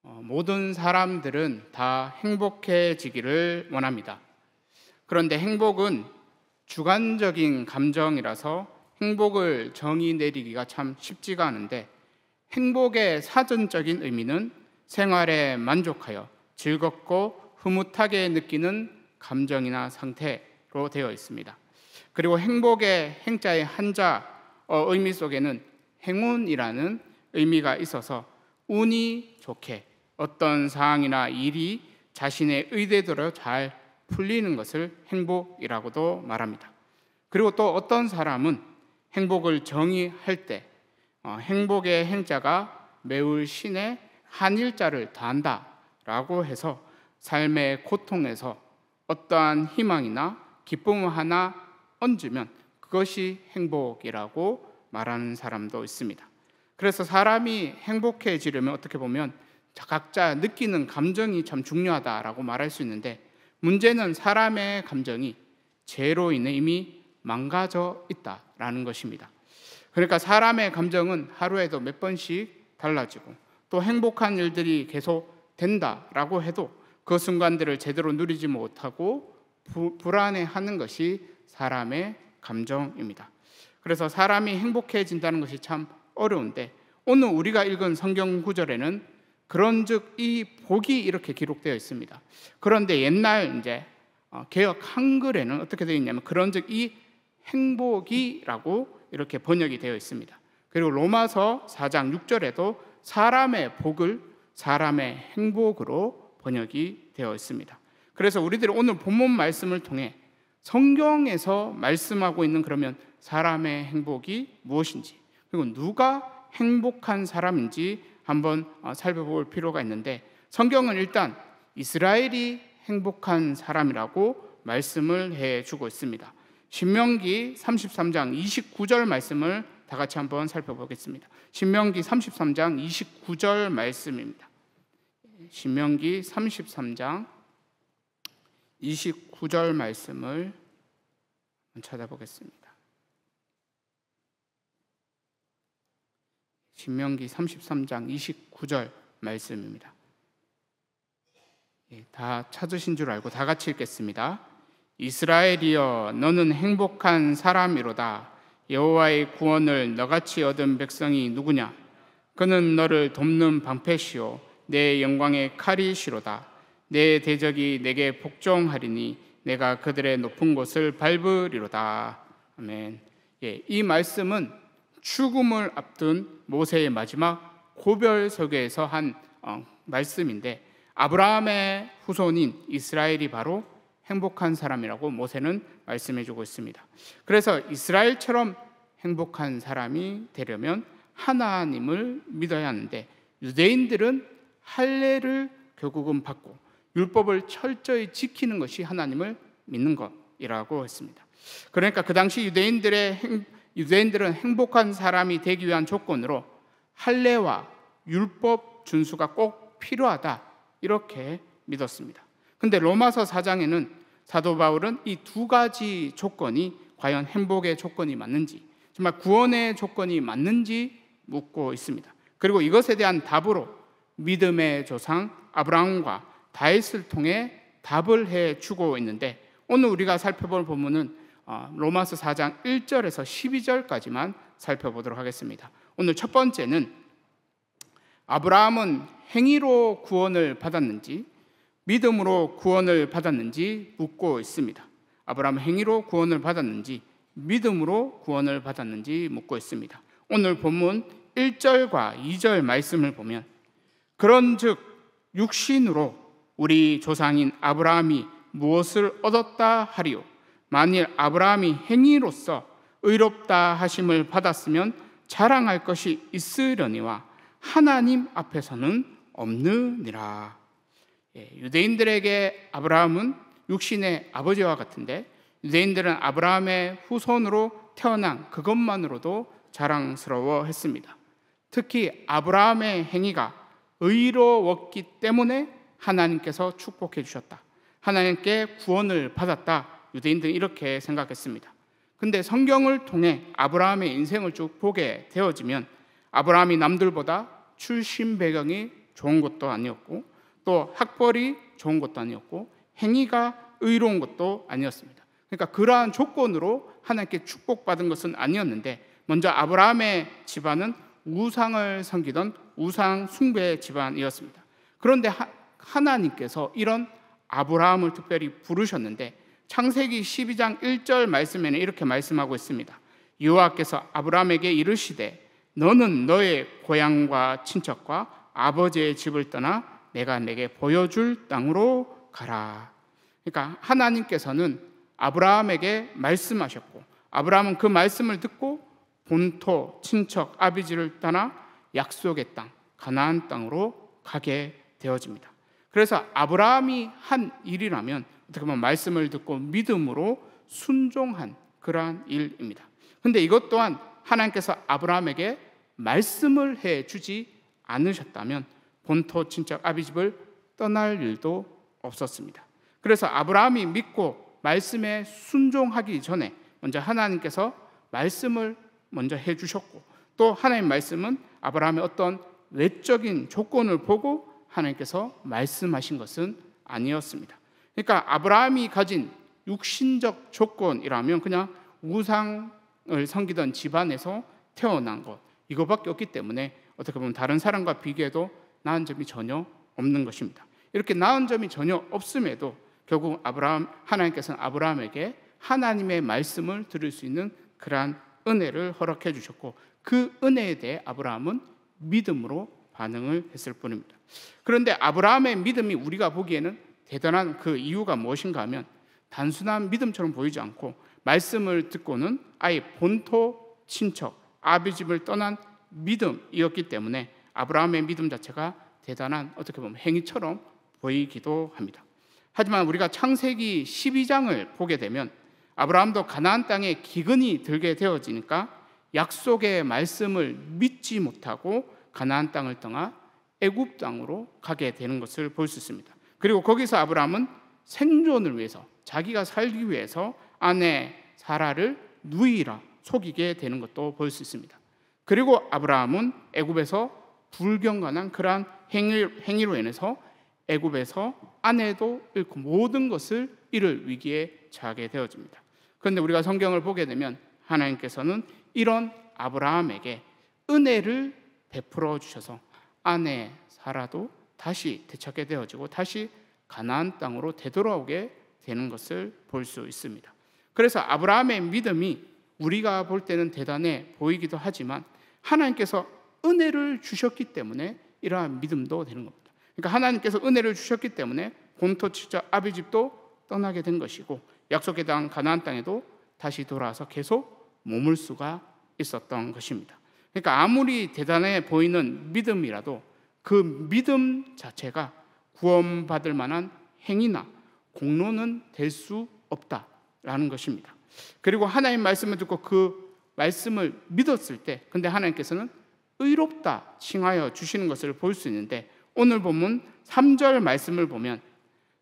모든 사람들은 다 행복해지기를 원합니다. 그런데 행복은 주관적인 감정이라서 행복을 정의 내리기가 참 쉽지가 않은데, 행복의 사전적인 의미는 생활에 만족하여 즐겁고 흐뭇하게 느끼는 감정이나 상태로 되어 있습니다. 그리고 행복의 행자의 한자 의미 속에는 행운이라는 의미가 있어서 운이 좋게 어떤 상황이나 일이 자신의 의대대로 잘 풀리는 것을 행복이라고도 말합니다. 그리고 또 어떤 사람은 행복을 정의할 때 행복의 행자가 매울 신에 한일자를 더한다라고 해서 삶의 고통에서 어떠한 희망이나 기쁨 하나 얹으면 그것이 행복이라고 말하는 사람도 있습니다. 그래서 사람이 행복해지려면 어떻게 보면 각자 느끼는 감정이 참 중요하다라고 말할 수 있는데, 문제는 사람의 감정이 죄로 인해 이미 망가져 있다라는 것입니다. 그러니까 사람의 감정은 하루에도 몇 번씩 달라지고, 또 행복한 일들이 계속 된다라고 해도 그 순간들을 제대로 누리지 못하고 불안해하는 것이 사람의 감정입니다. 그래서 사람이 행복해진다는 것이 참 어려운데, 오늘 우리가 읽은 성경 구절에는 그런즉 이 복이 이렇게 기록되어 있습니다. 그런데 옛날 이제 개역 한글에는 어떻게 되어 있냐면 그런즉 이 행복이라고 이렇게 번역이 되어 있습니다. 그리고 로마서 4장 6절에도 사람의 복을 사람의 행복으로 번역이 되어 있습니다. 그래서 우리들이 오늘 본문 말씀을 통해 성경에서 말씀하고 있는 그러면 사람의 행복이 무엇인지, 그리고 누가 행복한 사람인지 한번 살펴볼 필요가 있는데, 성경은 일단 이스라엘이 행복한 사람이라고 말씀을 해주고 있습니다. 신명기 33장 29절 말씀을 다 같이 한번 살펴보겠습니다. 신명기 33장 29절 말씀입니다. 신명기 33장 29절 말씀을 찾아보겠습니다. 신명기 33장 29절 말씀입니다. 다 찾으신 줄 알고 다 같이 읽겠습니다. 이스라엘이여 너는 행복한 사람이로다. 여호와의 구원을 너같이 얻은 백성이 누구냐? 그는 너를 돕는 방패시오 내 영광의 칼이시로다. 내 대적이 내게 복종하리니 내가 그들의 높은 곳을 밟으리로다. 아멘. 이 말씀은 죽음을 앞둔 모세의 마지막 고별설교에서 한 말씀인데, 아브라함의 후손인 이스라엘이 바로 행복한 사람이라고 모세는 말씀해주고 있습니다. 그래서 이스라엘처럼 행복한 사람이 되려면 하나님을 믿어야 하는데, 유대인들은 할례를 결국은 받고 율법을 철저히 지키는 것이 하나님을 믿는 것이라고 했습니다. 그러니까 그 당시 유대인들은 행복한 사람이 되기 위한 조건으로 할례와 율법 준수가 꼭 필요하다 이렇게 믿었습니다. 근데 로마서 4장에는 사도 바울은 이 두 가지 조건이 과연 행복의 조건이 맞는지, 정말 구원의 조건이 맞는지 묻고 있습니다. 그리고 이것에 대한 답으로 믿음의 조상 아브라함과 다윗을 통해 답을 해주고 있는데, 오늘 우리가 살펴볼 본문은 로마서 4장 1절에서 12절까지만 살펴보도록 하겠습니다. 오늘 첫 번째는 아브라함은 행위로 구원을 받았는지 믿음으로 구원을 받았는지 묻고 있습니다. 아브라함은 행위로 구원을 받았는지 믿음으로 구원을 받았는지 묻고 있습니다. 오늘 본문 1절과 2절 말씀을 보면, 그런즉 육신으로 우리 조상인 아브라함이 무엇을 얻었다 하리요? 만일 아브라함이 행위로서 의롭다 하심을 받았으면 자랑할 것이 있으려니와 하나님 앞에서는 없느니라. 유대인들에게 아브라함은 육신의 아버지와 같은데, 유대인들은 아브라함의 후손으로 태어난 그것만으로도 자랑스러워했습니다. 특히 아브라함의 행위가 의로웠기 때문에 하나님께서 축복해 주셨다, 하나님께 구원을 받았다, 유대인들은 이렇게 생각했습니다. 근데 성경을 통해 아브라함의 인생을 쭉 보게 되어지면 아브라함이 남들보다 출신 배경이 좋은 것도 아니었고 또 학벌이 좋은 것도 아니었고 행위가 의로운 것도 아니었습니다. 그러니까 그러한 조건으로 하나님께 축복받은 것은 아니었는데 먼저 아브라함의 집안은 우상을 섬기던 우상 숭배 집안이었습니다. 그런데 하나님께서 이런 아브라함을 특별히 부르셨는데 창세기 12장 1절 말씀에는 이렇게 말씀하고 있습니다. 여호와께서 아브라함에게 이르시되 너는 너의 고향과 친척과 아버지의 집을 떠나 내가 내게 보여줄 땅으로 가라. 그러니까 하나님께서는 아브라함에게 말씀하셨고 아브라함은 그 말씀을 듣고 본토, 친척, 아비지를 떠나 약속의 땅, 가나안 땅으로 가게 되어집니다. 그래서 아브라함이 한 일이라면 어떻게 보면 말씀을 듣고 믿음으로 순종한 그러한 일입니다. 그런데 이것 또한 하나님께서 아브라함에게 말씀을 해주지 않으셨다면 본토, 친척, 아비집을 떠날 일도 없었습니다. 그래서 아브라함이 믿고 말씀에 순종하기 전에 먼저 하나님께서 말씀을 먼저 해주셨고 또 하나님 말씀은 아브라함의 어떤 외적인 조건을 보고 하나님께서 말씀하신 것은 아니었습니다. 그러니까 아브라함이 가진 육신적 조건이라면 그냥 우상을 섬기던 집안에서 태어난 것 이거밖에 없기 때문에 어떻게 보면 다른 사람과 비교해도 나은 점이 전혀 없는 것입니다. 이렇게 나은 점이 전혀 없음에도 결국 하나님께서는 아브라함에게 하나님의 말씀을 들을 수 있는 그러한 은혜를 허락해 주셨고 그 은혜에 대해 아브라함은 믿음으로 반응을 했을 뿐입니다. 그런데 아브라함의 믿음이 우리가 보기에는 대단한 그 이유가 무엇인가 하면 단순한 믿음처럼 보이지 않고 말씀을 듣고는 아예 본토, 친척, 아비집을 떠난 믿음이었기 때문에 아브라함의 믿음 자체가 대단한 어떻게 보면 행위처럼 보이기도 합니다. 하지만 우리가 창세기 12장을 보게 되면 아브라함도 가나안 땅에 기근이 들게 되어지니까 약속의 말씀을 믿지 못하고 가나안 땅을 떠나 애굽 땅으로 가게 되는 것을 볼 수 있습니다. 그리고 거기서 아브라함은 생존을 위해서 자기가 살기 위해서 아내 사라를 누이라 속이게 되는 것도 볼 수 있습니다. 그리고 아브라함은 애굽에서 불경건한 그러한 행위로 인해서 애굽에서 아내도 잃고 모든 것을 잃을 위기에 처하게 되어집니다. 그런데 우리가 성경을 보게 되면 하나님께서는 이런 아브라함에게 은혜를 베풀어 주셔서 아내 사라도 다시 되찾게 되어지고 다시 가나안 땅으로 되돌아오게 되는 것을 볼 수 있습니다. 그래서 아브라함의 믿음이 우리가 볼 때는 대단해 보이기도 하지만 하나님께서 은혜를 주셨기 때문에 이러한 믿음도 되는 겁니다. 그러니까 하나님께서 은혜를 주셨기 때문에 본토 친척 아비집도 떠나게 된 것이고 약속의 땅 가나안 땅에도 다시 돌아와서 계속 머물 수가 있었던 것입니다. 그러니까 아무리 대단해 보이는 믿음이라도 그 믿음 자체가 구원받을 만한 행위나 공로는 될 수 없다라는 것입니다. 그리고 하나님 말씀을 듣고 그 말씀을 믿었을 때 근데 하나님께서는 의롭다 칭하여 주시는 것을 볼 수 있는데 오늘 본문 3절 말씀을 보면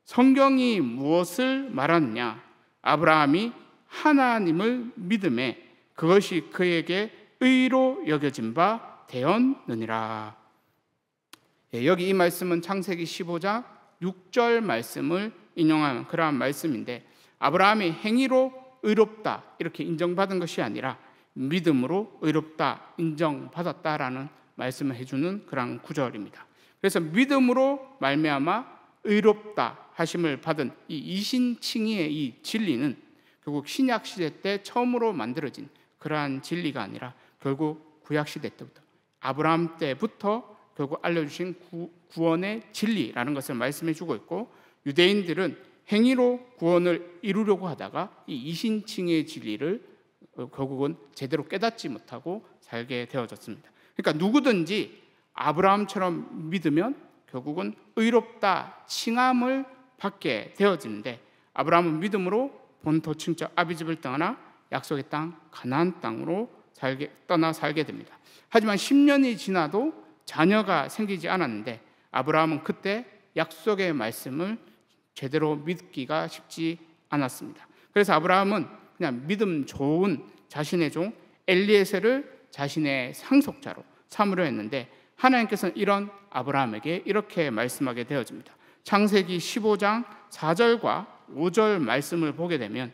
성경이 무엇을 말하느냐 아브라함이 하나님을 믿음에 그것이 그에게 의로 여겨진 바 되었느니라. 여기 이 말씀은 창세기 15장 6절 말씀을 인용한 그러한 말씀인데 아브라함이 행위로 의롭다 이렇게 인정받은 것이 아니라 믿음으로 의롭다 인정받았다라는 말씀을 해주는 그런 구절입니다. 그래서 믿음으로 말미암아 의롭다 하심을 받은 이 이신칭의의 이 진리는 결국 신약 시대 때 처음으로 만들어진 그러한 진리가 아니라 결국 구약 시대 때부터 아브라함 때부터 결국 알려주신 구원의 진리라는 것을 말씀해주고 있고 유대인들은 행위로 구원을 이루려고 하다가 이 이신칭의 진리를 결국은 제대로 깨닫지 못하고 살게 되어졌습니다. 그러니까 누구든지 아브라함처럼 믿으면 결국은 의롭다 칭함을 받게 되어지는데 아브라함은 믿음으로 본토 친척 아비집을 떠나 약속의 땅 가나안 땅으로 떠나 살게 됩니다. 하지만 10년이 지나도 자녀가 생기지 않았는데 아브라함은 그때 약속의 말씀을 제대로 믿기가 쉽지 않았습니다. 그래서 아브라함은 그냥 믿음 좋은 자신의 종 엘리에셀을 자신의 상속자로 삼으려 했는데 하나님께서는 이런 아브라함에게 이렇게 말씀하게 되어집니다. 창세기 15장 4절과 5절 말씀을 보게 되면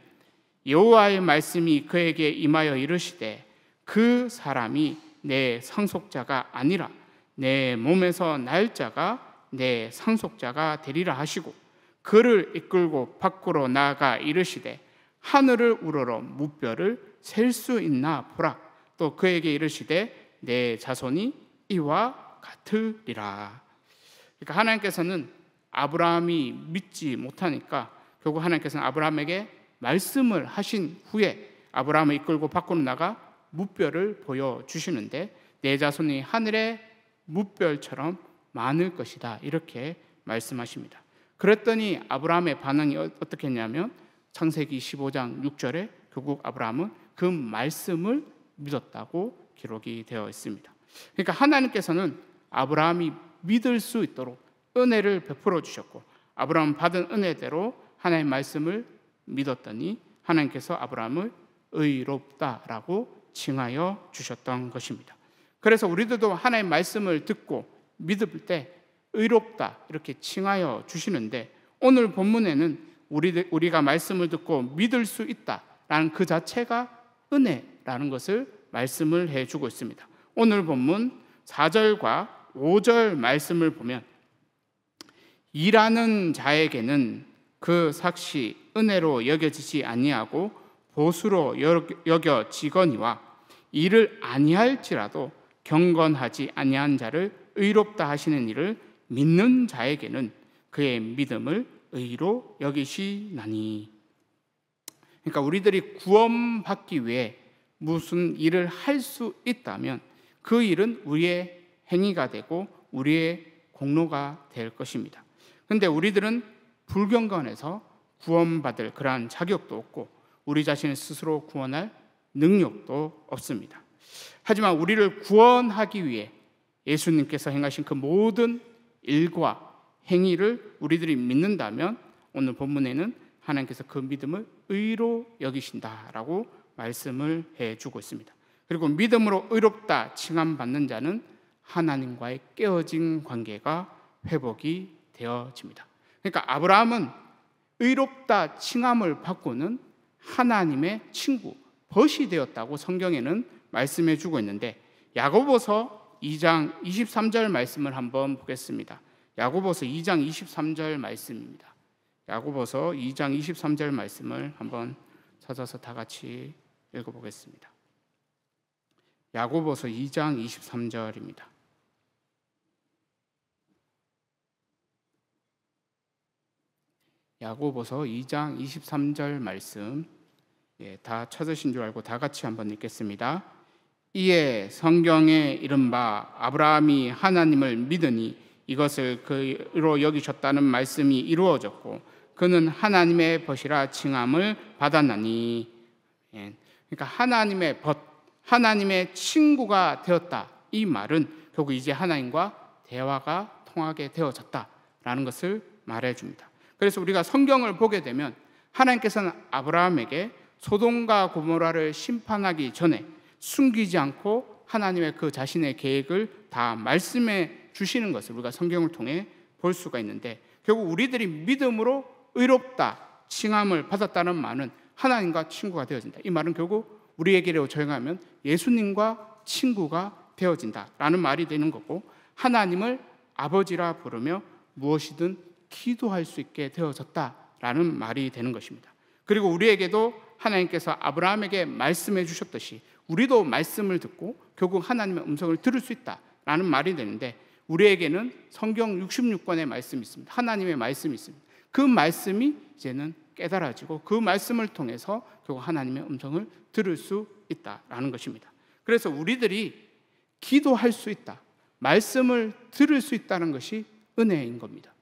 여호와의 말씀이 그에게 임하여 이르시되 그 사람이 내 상속자가 아니라 내 몸에서 날 자가 내 상속자가 되리라 하시고 그를 이끌고 밖으로 나아가 이르시되 하늘을 우러러 무뼈를 셀 수 있나 보라. 또 그에게 이르시되 내 자손이 이와 같으리라. 그러니까 하나님께서는 아브라함이 믿지 못하니까 결국 하나님께서는 아브라함에게 말씀을 하신 후에 아브라함을 이끌고 밖으로 나가 무뼈를 보여주시는데 내 자손이 하늘의 무별처럼 많을 것이다 이렇게 말씀하십니다. 그랬더니 아브라함의 반응이 어떻게 했냐면 창세기 15장 6절에 결국 아브라함은 그 말씀을 믿었다고 기록이 되어 있습니다. 그러니까 하나님께서는 아브라함이 믿을 수 있도록 은혜를 베풀어 주셨고 아브라함은 받은 은혜대로 하나님의 말씀을 믿었더니 하나님께서 아브라함을 의롭다라고 칭하여 주셨던 것입니다. 그래서 우리들도 하나님의 말씀을 듣고 믿을 때 의롭다 이렇게 칭하여 주시는데 오늘 본문에는 우리가 말씀을 듣고 믿을 수 있다라는 그 자체가 은혜라는 것을 말씀을 해주고 있습니다. 오늘 본문 4절과 5절 말씀을 보면 일하는 자에게는 그 삭시 은혜로 여겨지지 아니하고 보수로 여겨지거니와 일을 아니할지라도 경건하지 아니한 자를 의롭다 하시는 일을 믿는 자에게는 그의 믿음을 의로 여기시나니. 그러니까 우리들이 구원받기 위해 무슨 일을 할 수 있다면 그 일은 우리의 행위가 되고 우리의 공로가 될 것입니다. 그런데 우리들은 불경건해서 구원받을 그러한 자격도 없고 우리 자신을 스스로 구원할 능력도 없습니다. 하지만 우리를 구원하기 위해 예수님께서 행하신 그 모든 일과 행위를 우리들이 믿는다면 오늘 본문에는 하나님께서 그 믿음을 의로 여기신다라고 말씀을 해주고 있습니다. 그리고 믿음으로 의롭다 칭함받는 자는 하나님과의 깨어진 관계가 회복이 되어집니다. 그러니까 아브라함은 의롭다 칭함을 받고는 하나님의 친구, 벗이 되었다고 성경에는 말씀해 주고 있는데 야고보서 2장 23절 말씀을 한번 보겠습니다. 야고보서 2장 23절 말씀입니다. 야고보서 2장 23절 말씀을 한번 찾아서 다 같이 읽어보겠습니다. 야고보서 2장 23절입니다. 야고보서 2장 23절 말씀 다 찾으신 줄 알고 다 같이 한번 읽겠습니다. 이에 성경에 이른바 아브라함이 하나님을 믿으니 이것을 그로 여기셨다는 말씀이 이루어졌고 그는 하나님의 벗이라 칭함을 받았나니. 그러니까 하나님의 벗, 하나님의 친구가 되었다. 이 말은 결국 이제 하나님과 대화가 통하게 되어졌다라는 것을 말해줍니다. 그래서 우리가 성경을 보게 되면 하나님께서는 아브라함에게 소돔과 고모라를 심판하기 전에 숨기지 않고 하나님의 그 자신의 계획을 다 말씀해 주시는 것을 우리가 성경을 통해 볼 수가 있는데 결국 우리들이 믿음으로 의롭다 칭함을 받았다는 말은 하나님과 친구가 되어진다. 이 말은 결국 우리에게로 적용하면 예수님과 친구가 되어진다라는 말이 되는 거고 하나님을 아버지라 부르며 무엇이든 기도할 수 있게 되어졌다라는 말이 되는 것입니다. 그리고 우리에게도 하나님께서 아브라함에게 말씀해 주셨듯이 우리도 말씀을 듣고 결국 하나님의 음성을 들을 수 있다라는 말이 되는데 우리에게는 성경 66권의 말씀이 있습니다. 하나님의 말씀이 있습니다. 그 말씀이 이제는 깨달아지고 그 말씀을 통해서 결국 하나님의 음성을 들을 수 있다라는 것입니다. 그래서 우리들이 기도할 수 있다, 말씀을 들을 수 있다는 것이 은혜인 겁니다.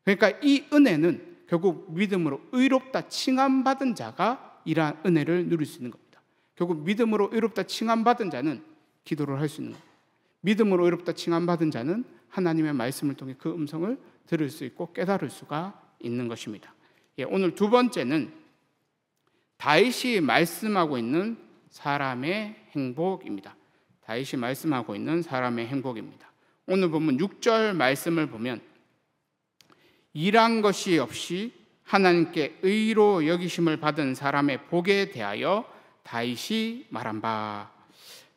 그러니까 이 은혜는 결국 믿음으로 의롭다 칭함받은 자가 이러한 은혜를 누릴 수 있는 겁니다. 결국 믿음으로 의롭다 칭함받은 자는 기도를 할 수 있는 겁니다. 믿음으로 의롭다 칭함받은 자는 하나님의 말씀을 통해 그 음성을 들을 수 있고 깨달을 수가 있는 것입니다. 오늘 두 번째는 다윗이 말씀하고 있는 사람의 행복입니다. 다윗이 말씀하고 있는 사람의 행복입니다. 오늘 본문 6절 말씀을 보면 일한 것이 없이 하나님께 의로 여기심을 받은 사람의 복에 대하여 다윗이 말한 바.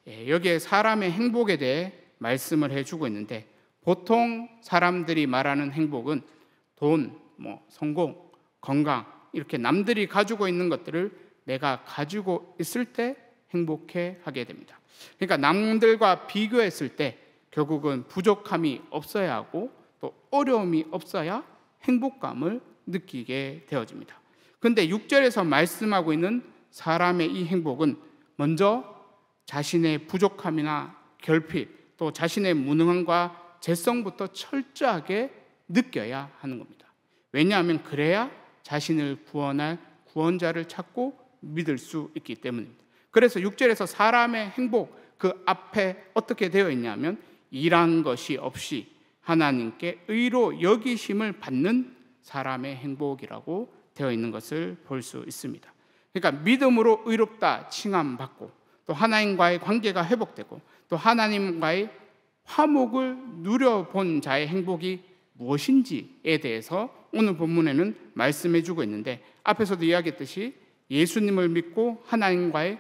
여기에 사람의 행복에 대해 말씀을 해주고 있는데, 보통 사람들이 말하는 행복은 돈, 성공, 건강, 이렇게 남들이 가지고 있는 것들을 내가 가지고 있을 때 행복해 하게 됩니다. 그러니까 남들과 비교했을 때 결국은 부족함이 없어야 하고 또 어려움이 없어야 행복감을 느끼게 되어집니다. 그런데 6절에서 말씀하고 있는 사람의 이 행복은 먼저 자신의 부족함이나 결핍, 또 자신의 무능함과 죄성부터 철저하게 느껴야 하는 겁니다. 왜냐하면 그래야 자신을 구원할 구원자를 찾고 믿을 수 있기 때문입니다. 그래서 6절에서 사람의 행복, 그 앞에 어떻게 되어 있냐면 일한 것이 없이 하나님께 의로 여기심을 받는 사람의 행복이라고 되어 있는 것을 볼 수 있습니다. 그러니까 믿음으로 의롭다 칭함받고 또 하나님과의 관계가 회복되고 또 하나님과의 화목을 누려본 자의 행복이 무엇인지에 대해서 오늘 본문에는 말씀해 주고 있는데, 앞에서도 이야기했듯이 예수님을 믿고 하나님과의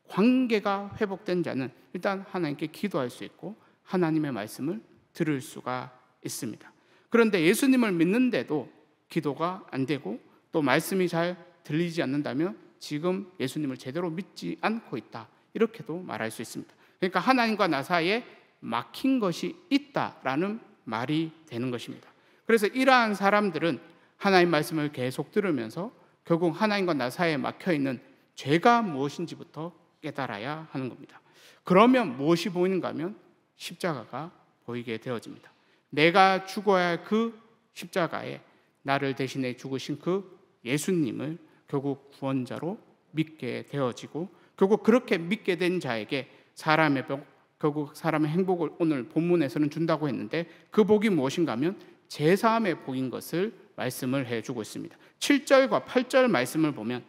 관계가 회복된 자는 일단 하나님께 기도할 수 있고 하나님의 말씀을 들을 수가 있습니다. 그런데 예수님을 믿는데도 기도가 안 되고 또 말씀이 잘 들리지 않는다면 지금 예수님을 제대로 믿지 않고 있다, 이렇게도 말할 수 있습니다. 그러니까 하나님과 나 사이에 막힌 것이 있다라는 말이 되는 것입니다. 그래서 이러한 사람들은 하나님 말씀을 계속 들으면서 결국 하나님과 나 사이에 막혀있는 죄가 무엇인지부터 깨달아야 하는 겁니다. 그러면 무엇이 보이는가 하면 십자가가 보이게 되어집니다. 내가 죽어야 할 그 십자가에 나를 대신해 죽으신 그 예수님을 결국 구원자로 믿게 되어지고, 결국 그렇게 믿게 된 자에게 사람의 복, 결국 사람의 행복을 오늘 본문에서는 준다고 했는데, 그 복이 무엇인가 하면 제사함의 복인 것을 말씀을 해주고 있습니다. 7절과 8절 말씀을 보면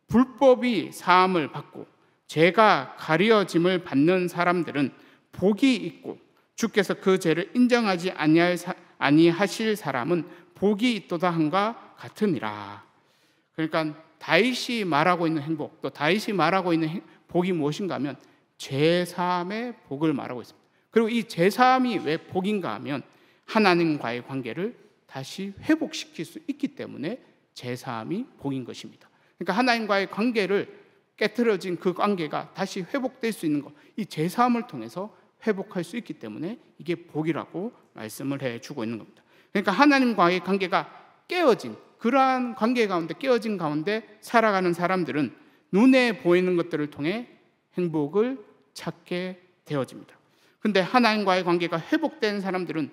불법이 사함을 받고 죄가 가려짐을 받는 사람들은 복이 있고 주께서 그 죄를 인정하지 아니하실 사람은 복이 있도다 함과 같으니라. 그러니까 다윗이 말하고 있는 행복, 또 다윗이 말하고 있는 복이 무엇인가 하면 죄사함의 복을 말하고 있습니다. 그리고 이 죄사함이 왜 복인가 하면 하나님과의 관계를 다시 회복시킬 수 있기 때문에 죄사함이 복인 것입니다. 그러니까 하나님과의 관계를 깨트려진 그 관계가 다시 회복될 수 있는 것, 이 죄사함을 통해서 회복할 수 있기 때문에 이게 복이라고 말씀을 해주고 있는 겁니다. 그러니까 하나님과의 관계가 깨어진, 그러한 관계 가운데 깨어진 가운데 살아가는 사람들은 눈에 보이는 것들을 통해 행복을 찾게 되어집니다. 그런데 하나님과의 관계가 회복된 사람들은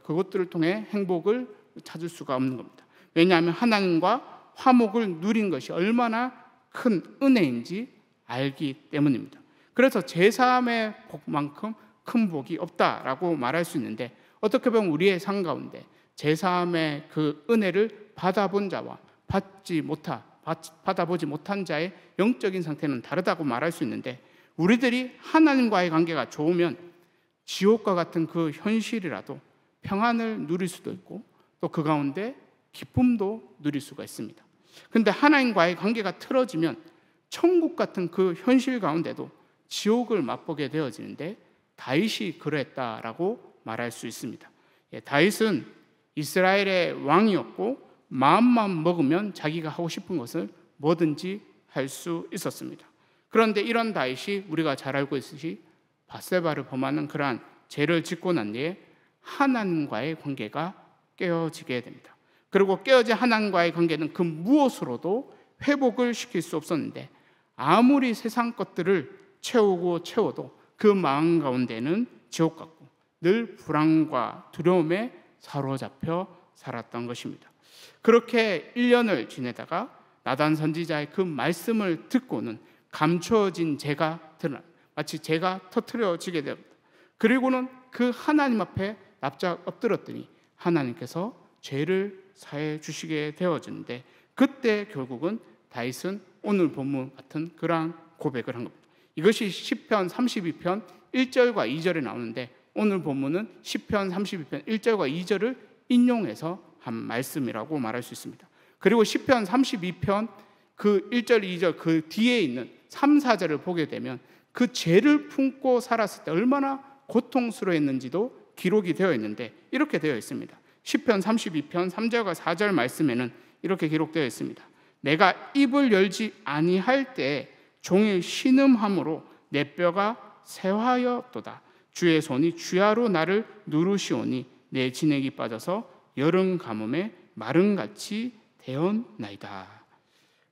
그것들을 통해 행복을 찾을 수가 없는 겁니다. 왜냐하면 하나님과 화목을 누린 것이 얼마나 큰 은혜인지 알기 때문입니다. 그래서 제사함의 복만큼 큰 복이 없다라고 말할 수 있는데, 어떻게 보면 우리의 삶 가운데 제사함의 그 은혜를 받아본 자와 받아보지 못한 자의 영적인 상태는 다르다고 말할 수 있는데, 우리들이 하나님과의 관계가 좋으면 지옥과 같은 그 현실이라도 평안을 누릴 수도 있고 또 그 가운데 기쁨도 누릴 수가 있습니다. 그런데 하나님과의 관계가 틀어지면 천국 같은 그 현실 가운데도 지옥을 맛보게 되어지는데, 다윗이 그랬다라고 말할 수 있습니다. 다윗은 이스라엘의 왕이었고 마음만 먹으면 자기가 하고 싶은 것을 뭐든지 할 수 있었습니다. 그런데 이런 다윗이 우리가 잘 알고 있듯이 밧세바를 범하는 그러한 죄를 짓고 난 뒤에 하나님과의 관계가 깨어지게 됩니다. 그리고 깨어진 하나님과의 관계는 그 무엇으로도 회복을 시킬 수 없었는데, 아무리 세상 것들을 채워도 그 마음 가운데는 지옥 같고 늘 불안과 두려움에 사로잡혀 살았던 것입니다. 그렇게 1년을 지내다가 나단 선지자의 그 말씀을 듣고는 감추어진 죄가 드러나 마치 죄가 터트려지게 됩니다. 그리고는 그 하나님 앞에 납작 엎드렸더니 하나님께서 죄를 사해 주시게 되어지는데, 그때 결국은 다윗은 오늘 본문 같은 그러한 고백을 한 겁니다. 이것이 시편 32편 1절과 2절에 나오는데 오늘 본문은 시편 32편 1절과 2절을 인용해서 한 말씀이라고 말할 수 있습니다. 그리고 시편 32편 그 1절, 2절 그 뒤에 있는 3, 4절을 보게 되면 그 죄를 품고 살았을 때 얼마나 고통스러웠는지도 기록이 되어 있는데 이렇게 되어 있습니다. 시편 32편 3절과 4절 말씀에는 이렇게 기록되어 있습니다. 내가 입을 열지 아니할 때 종일 신음함으로 내 뼈가 쇠하였도다. 주의 손이 주야로 나를 누르시오니 내 진액이 빠져서 여름 가뭄에 마른같이 되었나이다.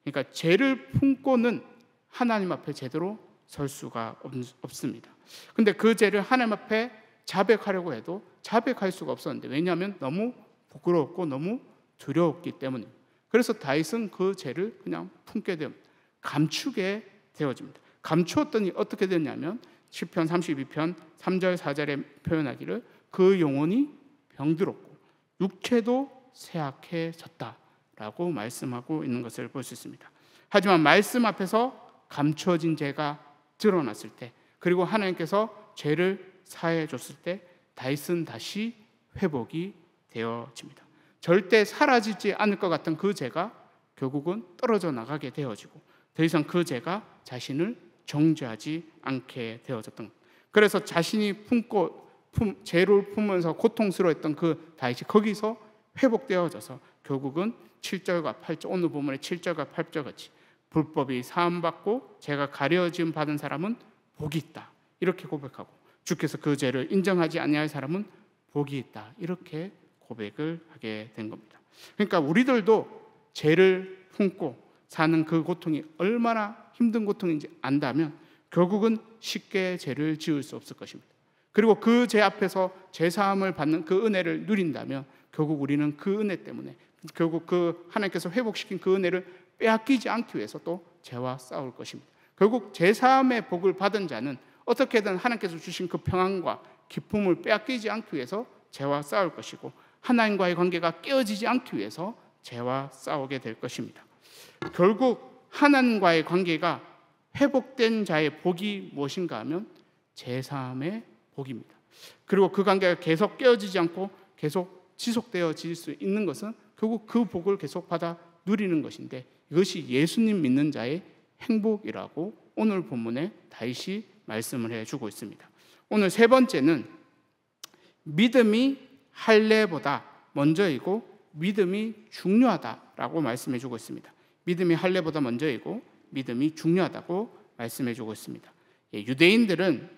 그러니까 죄를 품고는 하나님 앞에 제대로 설 수가 없습니다. 근데 그 죄를 하나님 앞에 자백하려고 해도 자백할 수가 없었는데 왜냐하면 너무 부끄럽고 너무 두려웠기 때문입니다. 그래서 다윗은 그 죄를 그냥 품게 됩니다. 감추게 되어집니다. 감추었더니 어떻게 됐냐면 시편 32편 3절 4절에 표현하기를 그 영혼이 병들었고 육체도 쇠약해졌다라고 말씀하고 있는 것을 볼 수 있습니다. 하지만 말씀 앞에서 감추어진 죄가 드러났을 때 그리고 하나님께서 죄를 사해 줬을 때 다윗은 다시 회복이 되어집니다. 절대 사라지지 않을 것 같은 그 죄가 결국은 떨어져 나가게 되어지고 더 이상 그 죄가 자신을 정죄하지 않게 되어졌던 것. 그래서 자신이 죄를 품으면서 고통스러웠던 그 다윗이 거기서 회복되어져서 결국은 7절과 8절 오늘 본문의 7절과 8절 같이 불법이 사함받고 죄가 가려짐 받은 사람은 복이 있다 이렇게 고백하고 주께서 그 죄를 인정하지 아니할 사람은 복이 있다 이렇게 고백을 하게 된 겁니다. 그러니까 우리들도 죄를 품고 사는 그 고통이 얼마나 힘든 고통인지 안다면 결국은 쉽게 죄를 지을 수 없을 것입니다. 그리고 그 죄 앞에서 죄사함을 받는 그 은혜를 누린다면 결국 우리는 그 은혜 때문에 결국 그 하나님께서 회복시킨 그 은혜를 빼앗기지 않기 위해서 또 죄와 싸울 것입니다. 결국 죄사함의 복을 받은 자는 어떻게든 하나님께서 주신 그 평안과 기쁨을 빼앗기지 않기 위해서 죄와 싸울 것이고 하나님과의 관계가 깨어지지 않기 위해서 죄와 싸우게 될 것입니다. 결국 하나님과의 관계가 회복된 자의 복이 무엇인가 하면 죄사함의 복입니다. 그리고 그 관계가 계속 깨어지지 않고 계속 지속되어질 수 있는 것은 결국 그 복을 계속 받아 누리는 것인데 이것이 예수님 믿는 자의 행복이라고 오늘 본문에 다윗이 말씀을 해주고 있습니다. 오늘 세 번째는 믿음이 할례보다 먼저이고 믿음이 중요하다라고 말씀해주고 있습니다. 믿음이 할례보다 먼저이고 믿음이 중요하다고 말씀해주고 있습니다. 유대인들은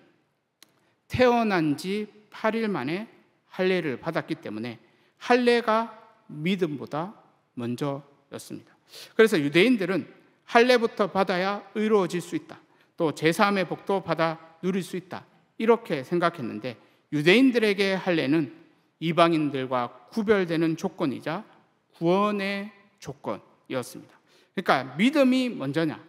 태어난 지 8일 만에 할례를 받았기 때문에 할례가 믿음보다 먼저였습니다. 그래서 유대인들은 할례부터 받아야 의로워질 수 있다. 또 제사함의 복도 받아 누릴 수 있다. 이렇게 생각했는데 유대인들에게 할례는 이방인들과 구별되는 조건이자 구원의 조건이었습니다. 그러니까 믿음이 먼저냐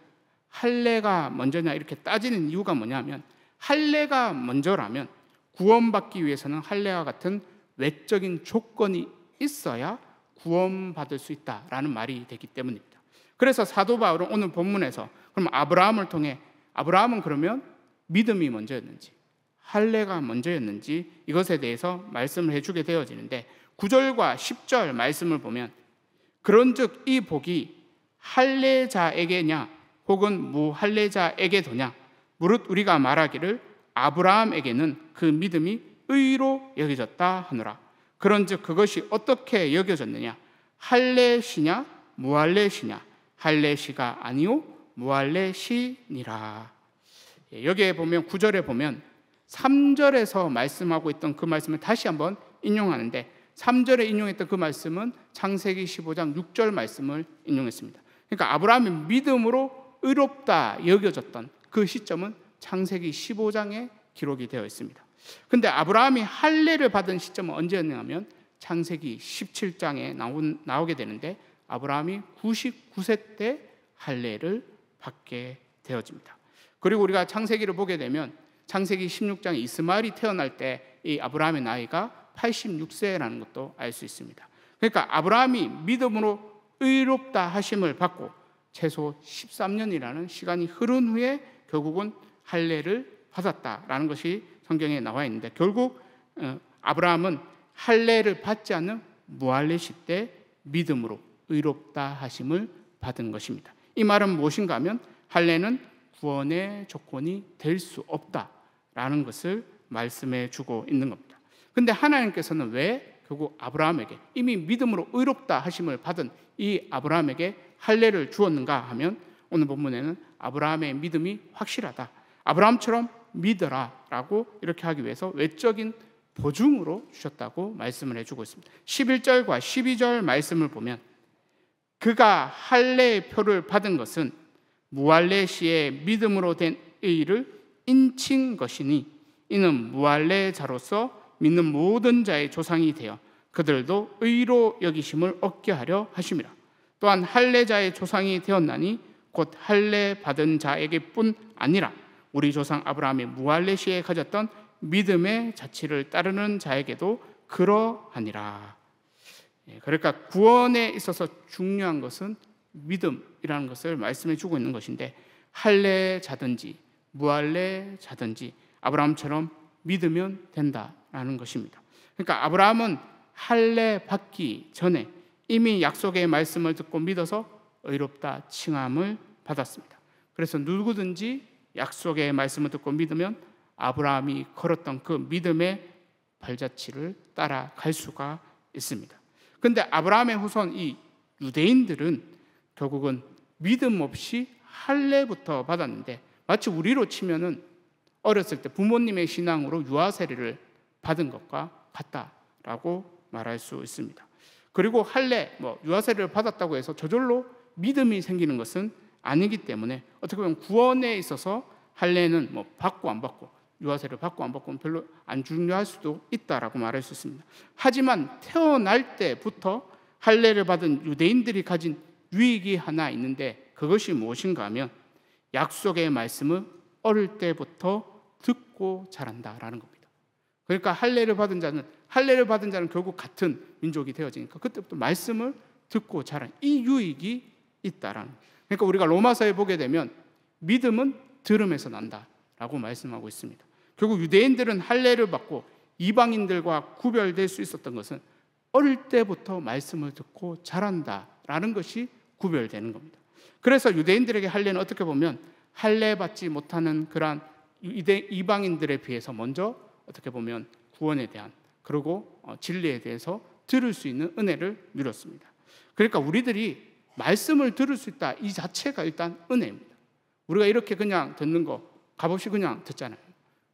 할례가 먼저냐 이렇게 따지는 이유가 뭐냐면 할례가 먼저라면 구원받기 위해서는 할례와 같은 외적인 조건이 있어야 구원받을 수 있다라는 말이 되기 때문입니다. 그래서 사도 바울은 오늘 본문에서 그럼 아브라함을 통해 아브라함은 그러면 믿음이 먼저였는지 할례가 먼저였는지 이것에 대해서 말씀을 해주게 되어지는데 9절과 10절 말씀을 보면 그런즉 이 복이 할례자에게냐 혹은 무할례자에게도냐 무릇 우리가 말하기를 아브라함에게는 그 믿음이 의로 여겨졌다 하노라. 그런즉 그것이 어떻게 여겨졌느냐 할례시냐 무할례시냐 할례시가 아니요 무할례시니라. 여기에 보면 9절에 보면 3절에서 말씀하고 있던 그 말씀을 다시 한번 인용하는데 3절에 인용했던 그 말씀은 창세기 15장 6절 말씀을 인용했습니다. 그러니까 아브라함이 믿음으로 의롭다 여겨졌던 그 시점은 창세기 15장에 기록이 되어 있습니다. 근데 아브라함이 할례를 받은 시점은 언제였냐면 창세기 17장에 나오게 되는데 아브라함이 99세 때 할례를 받게 되어집니다. 그리고 우리가 창세기를 보게 되면 창세기 16장에 이스마엘이 태어날 때 이 아브라함의 나이가 86세라는 것도 알 수 있습니다. 그러니까 아브라함이 믿음으로 의롭다 하심을 받고 최소 13년이라는 시간이 흐른 후에 결국은 할례를 받았다라는 것이 성경에 나와 있는데, 결국 아브라함은 할례를 받지 않는 무할례식 때 믿음으로 의롭다 하심을 받은 것입니다. 이 말은 무엇인가 하면 할례는 구원의 조건이 될 수 없다라는 것을 말씀해 주고 있는 겁니다. 근데 하나님께서는 왜 결국 아브라함에게 이미 믿음으로 의롭다 하심을 받은 이 아브라함에게 할례를 주었는가 하면, 오늘 본문에는 아브라함의 믿음이 확실하다, 아브라함처럼 믿어라 라고 이렇게 하기 위해서 외적인 보증으로 주셨다고 말씀을 해주고 있습니다. 11절과 12절 말씀을 보면, 그가 할례의 표를 받은 것은 무할례 시에 믿음으로 된 의를 인친 것이니 이는 무할례자로서 믿는 모든 자의 조상이 되어 그들도 의로 여기심을 얻게 하려 하심이라. 또한 할례자의 조상이 되었나니 곧 할례 받은 자에게뿐 아니라 우리 조상 아브라함이 무할례 시에 가졌던 믿음의 자취를 따르는 자에게도 그러하니라. 그러니까 구원에 있어서 중요한 것은 믿음이라는 것을 말씀해 주고 있는 것인데, 할례자든지 무할례자든지 아브라함처럼 믿으면 된다라는 것입니다. 그러니까 아브라함은 할례 받기 전에 이미 약속의 말씀을 듣고 믿어서 의롭다 칭함을 받았습니다. 그래서 누구든지 약속의 말씀을 듣고 믿으면 아브라함이 걸었던 그 믿음의 발자취를 따라갈 수가 있습니다. 그런데 아브라함의 후손 이 유대인들은 결국은 믿음 없이 할례부터 받았는데, 마치 우리로 치면은 어렸을 때 부모님의 신앙으로 유아세례를 받은 것과 같다라고 말할 수 있습니다. 그리고 할례, 유아세례를 받았다고 해서 저절로 믿음이 생기는 것은 아니기 때문에 어떻게 보면 구원에 있어서 할례는 받고 안 받고, 유아세례를 받고 안 받고는 별로 안 중요할 수도 있다라고 말할 수 있습니다. 하지만 태어날 때부터 할례를 받은 유대인들이 가진 유익이 하나 있는데, 그것이 무엇인가 하면 약속의 말씀을 어릴 때부터 듣고 자란다라는 겁니다. 그러니까 할례를 받은 자는 결국 같은 민족이 되어지니까 그때부터 말씀을 듣고 자란 이 유익이 있다라는 거예요. 그러니까 우리가 로마서에 보게 되면 믿음은 들음에서 난다라고 말씀하고 있습니다. 결국 유대인들은 할례를 받고 이방인들과 구별될 수 있었던 것은 어릴 때부터 말씀을 듣고 자란다라는 것이 구별되는 겁니다. 그래서 유대인들에게 할례는 어떻게 보면 할례 받지 못하는 그러한 이방인들에 비해서 먼저 어떻게 보면 구원에 대한, 그리고 진리에 대해서 들을 수 있는 은혜를 누렸습니다. 그러니까 우리들이 말씀을 들을 수 있다, 이 자체가 일단 은혜입니다. 우리가 이렇게 그냥 듣는 거 값없이 그냥 듣잖아요.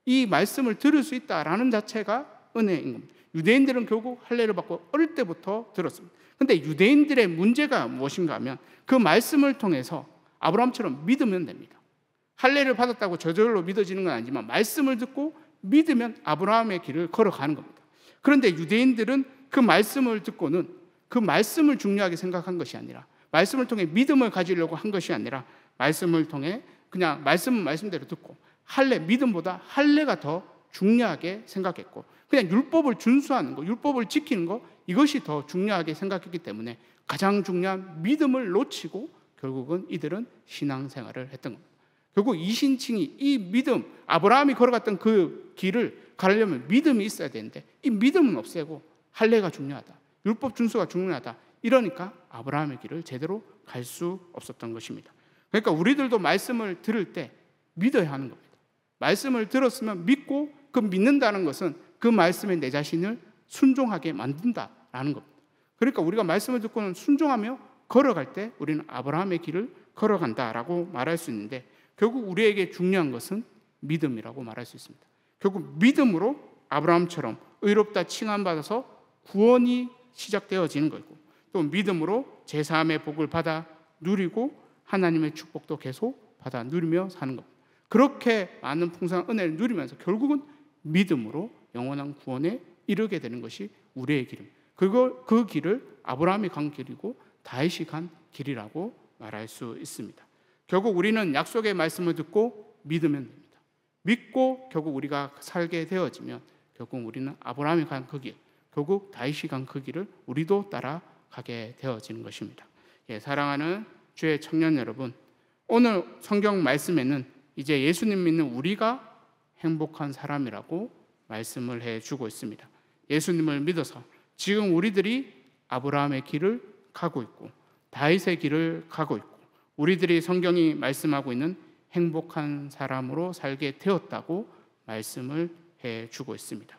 이 말씀을 들을 수 있다라는 자체가 은혜인 겁니다. 유대인들은 결국 할례를 받고 어릴 때부터 들었습니다. 그런데 유대인들의 문제가 무엇인가 하면 그 말씀을 통해서 아브라함처럼 믿으면 됩니다. 할례를 받았다고 저절로 믿어지는 건 아니지만 말씀을 듣고 믿으면 아브라함의 길을 걸어가는 겁니다. 그런데 유대인들은 그 말씀을 듣고는 그 말씀을 중요하게 생각한 것이 아니라, 말씀을 통해 믿음을 가지려고 한 것이 아니라, 말씀을 통해 그냥 말씀은 말씀대로 듣고 믿음보다 할례가 더 중요하게 생각했고, 그냥 율법을 준수하는 거, 율법을 지키는 거, 이것이 더 중요하게 생각했기 때문에 가장 중요한 믿음을 놓치고 결국은 이들은 신앙생활을 했던 겁니다. 결국 이신칭이 이 믿음, 아브라함이 걸어갔던 그 길을 가려면 믿음이 있어야 되는데 이 믿음은 없애고 할례가 중요하다, 율법 준수가 중요하다, 이러니까 아브라함의 길을 제대로 갈 수 없었던 것입니다. 그러니까 우리들도 말씀을 들을 때 믿어야 하는 겁니다. 말씀을 들었으면 믿고, 그 믿는다는 것은 그 말씀에 내 자신을 순종하게 만든다라는 겁니다. 그러니까 우리가 말씀을 듣고는 순종하며 걸어갈 때 우리는 아브라함의 길을 걸어간다라고 말할 수 있는데, 결국 우리에게 중요한 것은 믿음이라고 말할 수 있습니다. 결국 믿음으로 아브라함처럼 의롭다 칭함받아서 구원이 시작되어지는 거고, 또 믿음으로 제사함의 복을 받아 누리고 하나님의 축복도 계속 받아 누리며 사는 겁니다. 그렇게 많은 풍성한 은혜를 누리면서 결국은 믿음으로 영원한 구원에 이르게 되는 것이 우리의 길입니다. 그 길을 아브라함이 간 길이고 다윗이 간 길이라고 말할 수 있습니다. 결국 우리는 약속의 말씀을 듣고 믿으면 됩니다. 믿고 결국 우리가 살게 되어지면 결국 우리는 아브라함이 간 그 길, 결국 다윗이 간 그 길을 우리도 따라가게 되어지는 것입니다. 사랑하는 주의 청년 여러분, 오늘 성경 말씀에는 이제 예수님 믿는 우리가 행복한 사람이라고 말씀을 해주고 있습니다. 예수님을 믿어서 지금 우리들이 아브라함의 길을 가고 있고 다윗의 길을 가고 있고 우리들이 성경이 말씀하고 있는 행복한 사람으로 살게 되었다고 말씀을 해주고 있습니다.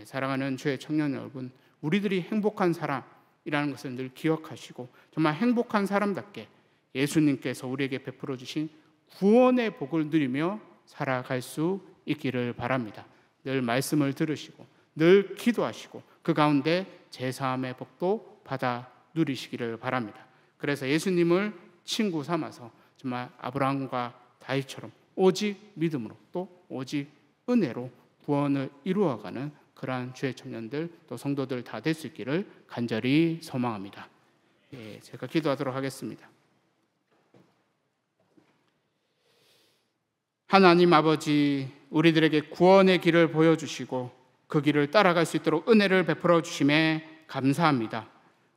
사랑하는 주의 청년 여러분, 우리들이 행복한 사람이라는 것을 늘 기억하시고 정말 행복한 사람답게 예수님께서 우리에게 베풀어 주신 구원의 복을 누리며 살아갈 수 있기를 바랍니다. 늘 말씀을 들으시고 늘 기도하시고 그 가운데 제사함의 복도 받아 누리시기를 바랍니다. 그래서 예수님을 친구 삼아서 정말 아브라함과 다윗처럼 오직 믿음으로 또 오직 은혜로 구원을 이루어가는 그러한 주의 청년들 또 성도들 다 될 수 있기를 간절히 소망합니다. 제가 기도하도록 하겠습니다. 하나님 아버지, 우리들에게 구원의 길을 보여주시고 그 길을 따라갈 수 있도록 은혜를 베풀어 주심에 감사합니다.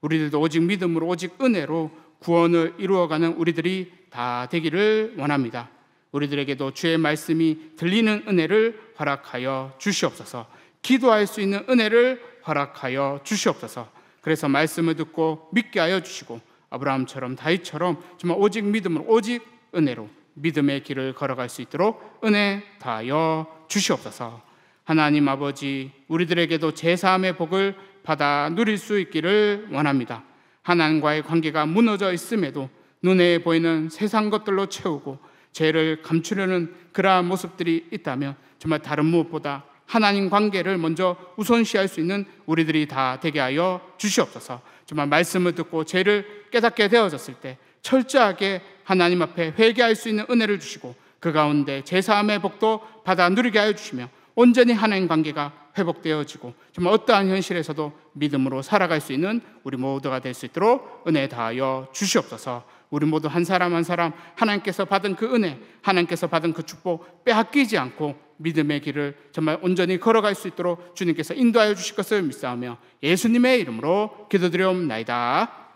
우리들도 오직 믿음으로 오직 은혜로 구원을 이루어가는 우리들이 다 되기를 원합니다. 우리들에게도 주의 말씀이 들리는 은혜를 허락하여 주시옵소서. 기도할 수 있는 은혜를 허락하여 주시옵소서. 그래서 말씀을 듣고 믿게 하여 주시고 아브라함처럼 다윗처럼 정말 오직 믿음으로 오직 은혜로 믿음의 길을 걸어갈 수 있도록 은혜 다하여 주시옵소서. 하나님 아버지, 우리들에게도 제사함의 복을 받아 누릴 수 있기를 원합니다. 하나님과의 관계가 무너져 있음에도 눈에 보이는 세상 것들로 채우고 죄를 감추려는 그러한 모습들이 있다면 정말 다른 무엇보다 하나님 관계를 먼저 우선시할 수 있는 우리들이 다 되게 하여 주시옵소서. 정말 말씀을 듣고 죄를 깨닫게 되어졌을 때 철저하게 하나님 앞에 회개할 수 있는 은혜를 주시고 그 가운데 제사함의 복도 받아 누리게 하여 주시며 온전히 하나님 관계가 회복되어지고 정말 어떠한 현실에서도 믿음으로 살아갈 수 있는 우리 모두가 될 수 있도록 은혜 다하여 주시옵소서. 우리 모두 한 사람 한 사람 하나님께서 받은 그 은혜, 하나님께서 받은 그 축복 빼앗기지 않고 믿음의 길을 정말 온전히 걸어갈 수 있도록 주님께서 인도하여 주실 것을 믿사오며 예수님의 이름으로 기도드리옵나이다.